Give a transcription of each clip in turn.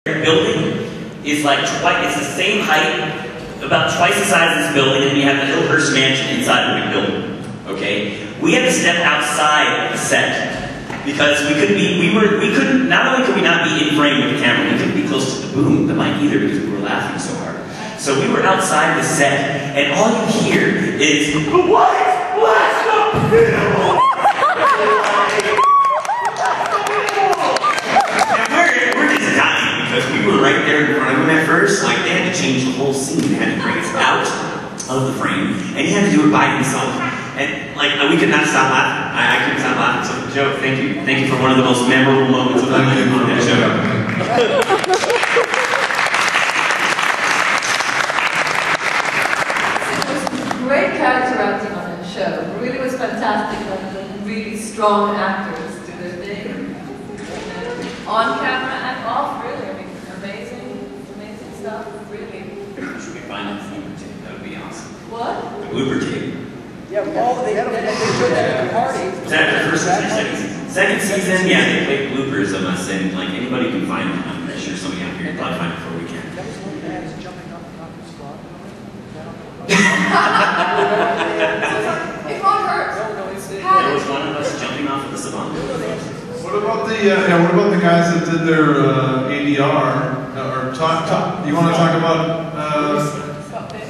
building is like it's the same height, about twice the size of this building, and we have the Hillhurst Mansion inside the big building. Okay, we had to step outside the set because we couldn't. Not only could we not be in frame with the camera, we couldn't be close to the boom, the mic either, because we were laughing so hard. So we were outside the set, and all you hear is what's the bill? Because we were right there in front of him at first, like they had to change the whole scene. They had to bring us out of the frame, and he had to do it by himself. And like we could not stop laughing. I couldn't stop laughing. So Joe, thank you for one of the most memorable moments of my life on that show. Great character acting on that show. It really was fantastic. Like really strong actors do their thing, on camera and off. Really. Amazing stuff, really. Should we find that blooper tape? That would be awesome. What? The blooper tape. Yeah, they showed that at the party. Was that the first or second season? Second season, yeah, they played bloopers of us, and like anybody can find them. I'm pretty sure somebody out here can probably find it before we can. That was when Baez jumping up the spot. It won't hurt. No, it's There was one of us jumping off of the savant. What about the guys that did their ADR? Or talk? You want to talk about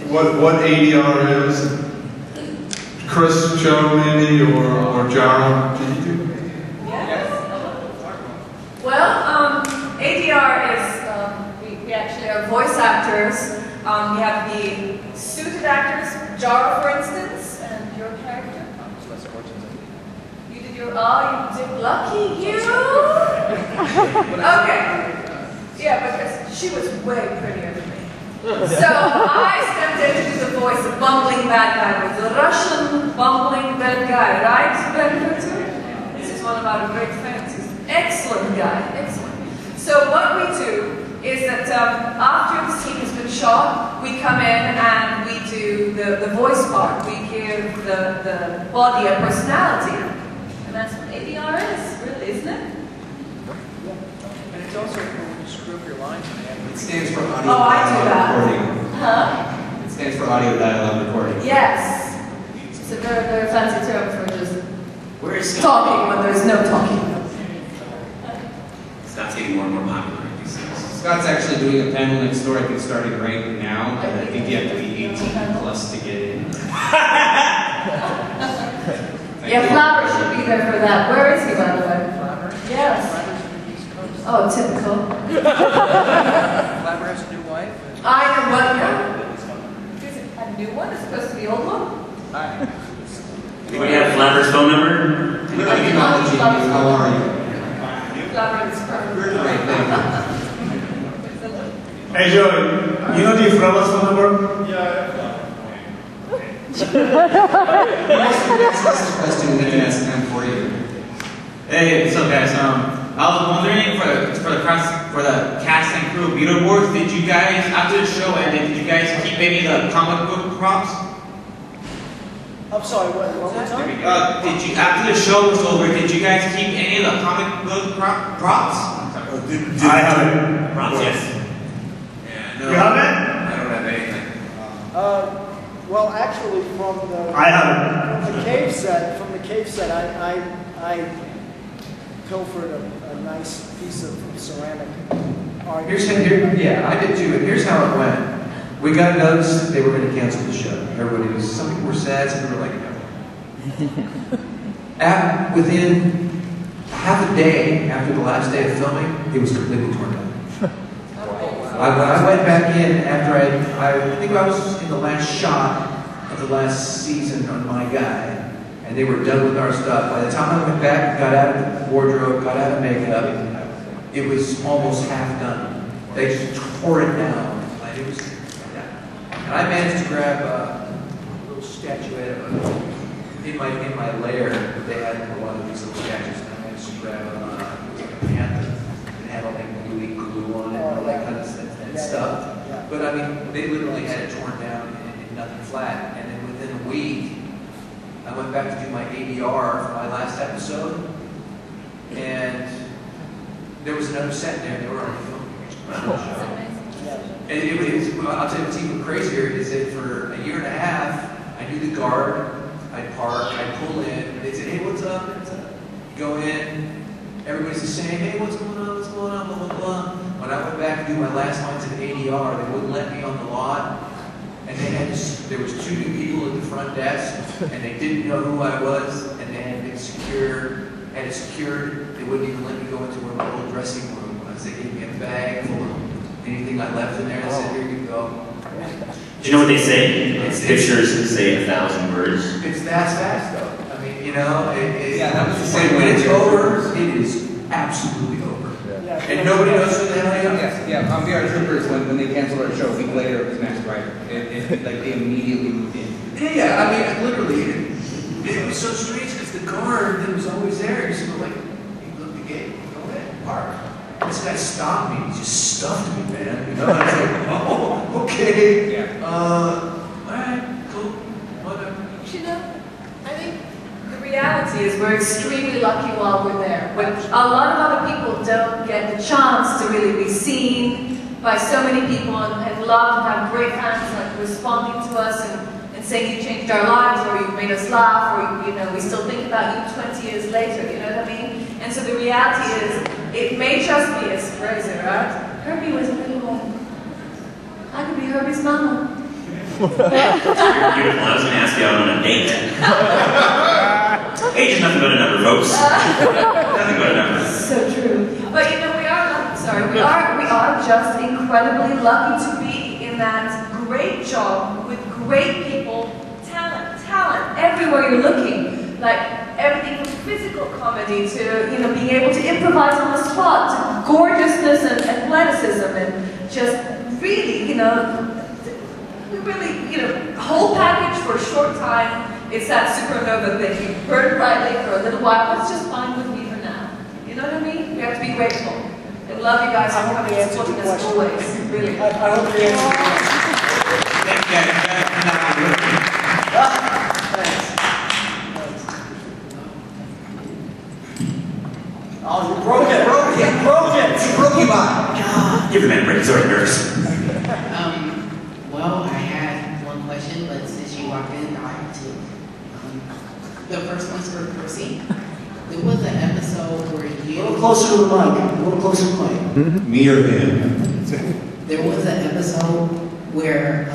what ADR is? Chris, Joe, Andy, or Jaro? Did you do? Yes. Well, ADR is we actually are voice actors. We have the suited actors, Jaro, for instance, and your character. You did your you did lucky you. Okay. Yeah, because she was way prettier than me. So I stepped in to do the voice of bumbling bad guy, with the Russian bumbling bad guy, right? This is one of our great fans. He's an excellent guy, excellent. So what we do is that after the scene has been shot, we come in and we do the voice part. We give the body a personality. And that's what ADR is, really, isn't it? And it's also when you screw up your lines. It stands for audio recording. Huh? It stands for audio dialogue recording. Yes. It's a very fancy term for just talking when there's no talking. Scott's getting more and more popular. Scott's actually doing a panel next door. I think starting right now, but I think you have to be 18 plus to get in. Yeah, Flower should be there for that. Where is he, by the way? Flabber? Yes. Oh, typical. Flabber has a new wife. I know what. Yeah. Is it a new one as opposed to the old one? Hi. Anybody have Flabber's phone number? Anybody acknowledge you? How are you? Flabber is perfect. Great, thank you. Hey Joey, you know the Flabber's phone number? Yeah. This is a question we can ask them for you. Hey, what's up, guys? I was wondering for the cast and crew of Beetleborgs, did you guys after the show ended, did you guys keep any of the comic book props? I'm sorry, what was that? Did you after the show was over, did you guys keep any of the comic book props? I have it. Props, yes. Yeah, no. You have it? I don't have anything. Well, actually, from I have it. the cave set, I pilfered a nice piece of ceramic. Yeah, I did too. And here's how it went. We got notice that they were going to cancel the show. Some people were sad, some people were like, no. Within half a day after the last day of filming, it was completely torn down. I went back in after I think I was in the last shot of the last season on My Guy, and they were done with our stuff. By the time I went back and got out of the wardrobe, got out of makeup, it was almost half done. They just tore it down. Like it was, and I managed to grab a little statuette in my lair. They had a lot of these little statues, and I managed to grab a panther and had all that gluey glue on it and all that kind of stuff. But I mean, they literally had it torn down and nothing flat. And then within a week, I went back to do my ADR for my last episode, and there was another set there, and they were already filming. And I'll tell you what's even crazier is that for a year and a half, I knew the guard, I'd park, I'd pull in, they'd say, hey, what's up? What's up? Go in, everybody's the same, hey, what's going on, blah, blah, blah. When I went back to do my last lines of ADR, they wouldn't let me on the lot. And they had there was 2 new people at the front desk, and they didn't know who I was, and they had it secured. They wouldn't even let me go into my little dressing room. They gave me a bag full of anything I left in there, and said, here you go. Do you know what they say? Pictures say 1,000 words. It's that fast, though. I mean, you know, yeah, that was the same when way. it's over, it is absolutely over. And nobody knows who the hell I am. Yes, yeah. On VR Troopers, when they canceled our show a week later, it was next writer. Like they immediately moved in. Yeah, I mean, literally, it was so strange because the guard that was always there, just like, he looked at the gate, go ahead, park. This guy stopped me, he just stuffed me, man. You know, I was like, oh, okay. Yeah. Alright, cool, whatever. You know, I think the reality is we're extremely lucky while we're there. When a lot of other people don't get the chance to really be seen by so many people and love and have great fans like responding to us and saying you changed our lives or you made us laugh or, you know, we still think about you 20 years later, you know what I mean? And so the reality is, it may just be as crazy, right? Herbie was a little boy. I could be Herbie's mama. You're beautiful. I was going to ask you out on a date. Age is nothing but a number, folks. Nothing but a number. So true. But you know, we are just incredibly lucky to be in that great job with great people, talent everywhere you're looking. Like everything from physical comedy to, you know, being able to improvise on the spot, to gorgeousness and athleticism and just really, you know, whole package for a short time. It's that supernova thing. You burn brightly for a little while. That's just fine with me for now. You know what I mean? We have to be grateful. And love you guys for coming and supporting us always. Really. I hope the answer. Thank you guys. Oh, you broke it. You broke it. You broke your mind. Give the man a break. He's already nervous. Well, I had one question, but since you walked in, I have two. The first one's for Percy. There was an episode where A little closer to the mic. A little closer to the mic. Me or him? There was an episode where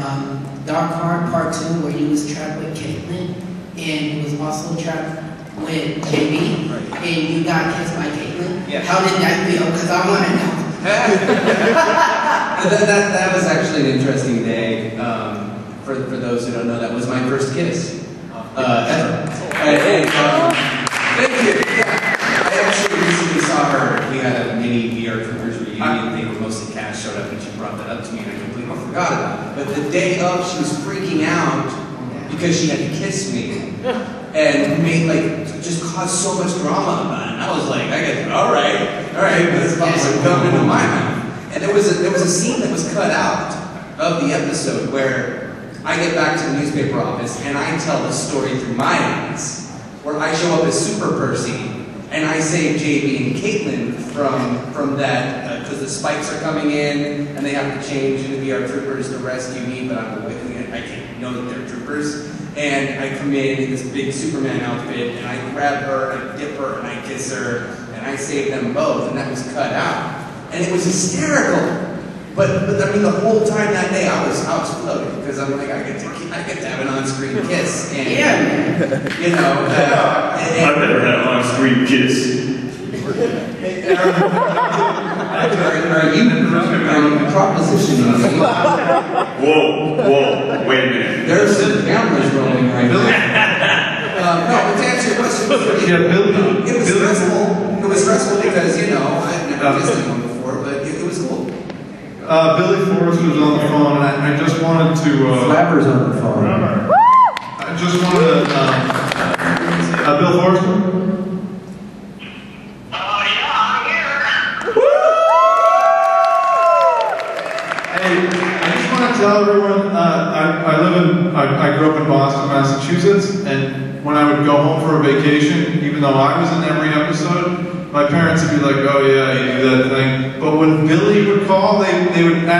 Dark Heart Part 2, where you was trapped with Caitlin, and you was also trapped with JB, and you got kissed by Caitlin. Yeah. How did that feel? Because I want to know. that was actually an interesting day. For those who don't know, that was my first kiss ever. Thank you. Yeah. I actually recently saw her. We had a mini VR Troopers reunion thing where mostly Cass showed up and she brought that up to me and I completely forgot about it. But the day of, she was freaking out because she had to kiss me and made just caused so much drama about it. And I was like, all right, this is coming into my mouth. And there was a scene that was cut out of the episode where I get back to the newspaper office and I tell the story through my eyes, where I show up as Super Percy and I save JB and Caitlin from that because the spikes are coming in and they have to change into VR Troopers to rescue me, but I'm with me. I can't know that they're troopers. And I come in this big Superman outfit and I grab her, I dip her, and I kiss her, and I save them both, and that was cut out. And it was hysterical. But I mean, the whole time that day, I was floating because I'm like, I get to have an on-screen kiss, and you know, I've never had an on-screen kiss. are you propositioning me? Whoa, wait a minute. There's some cameras rolling right now. No, but to answer your question, it was stressful. It was stressful because, you know, I've never kissed anyone before, but it was cool. Billy Forrest was on the phone, and I just wanted to. Flabber's on the phone. I just wanted to. Bill Forrest? Tell everyone, I grew up in Boston, Massachusetts, and when I would go home for a vacation, even though I was in every episode, my parents would be like, oh yeah, you do that thing. But when Billy would call, they would act